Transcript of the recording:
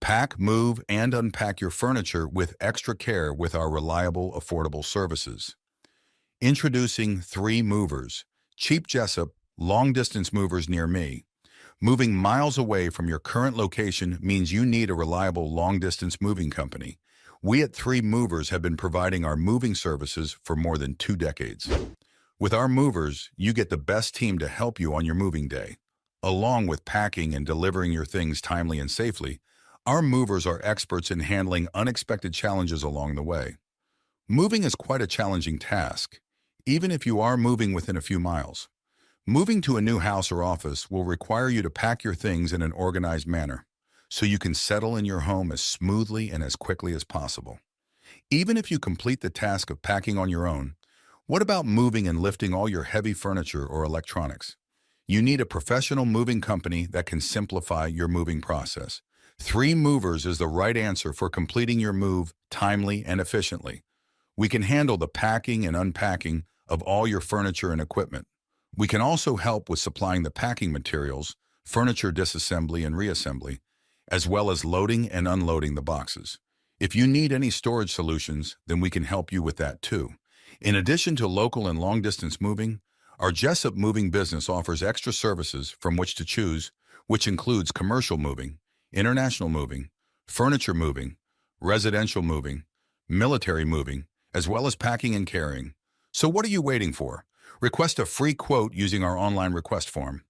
Pack, move, and unpack your furniture with extra care with our reliable, affordable services. Introducing 3 movers, cheap Jessup, long-distance movers near me. Moving miles away from your current location means you need a reliable long-distance moving company. We at 3 Movers have been providing our moving services for more than 2 decades. With our movers, you get the best team to help you on your moving day. Along with packing and delivering your things timely and safely, our movers are experts in handling unexpected challenges along the way. Moving is quite a challenging task, even if you are moving within a few miles. Moving to a new house or office will require you to pack your things in an organized manner, so you can settle in your home as smoothly and as quickly as possible. Even if you complete the task of packing on your own, what about moving and lifting all your heavy furniture or electronics? You need a professional moving company that can simplify your moving process. 3 Movers is the right answer for completing your move timely and efficiently. We can handle the packing and unpacking of all your furniture and equipment. We can also help with supplying the packing materials, furniture disassembly and reassembly, as well as loading and unloading the boxes. If you need any storage solutions, then we can help you with that too. In addition to local and long-distance moving, our Jessup moving business offers extra services from which to choose, which includes commercial moving, international moving, furniture moving, residential moving, military moving, as well as packing and carrying. So what are you waiting for? Request a free quote using our online request form.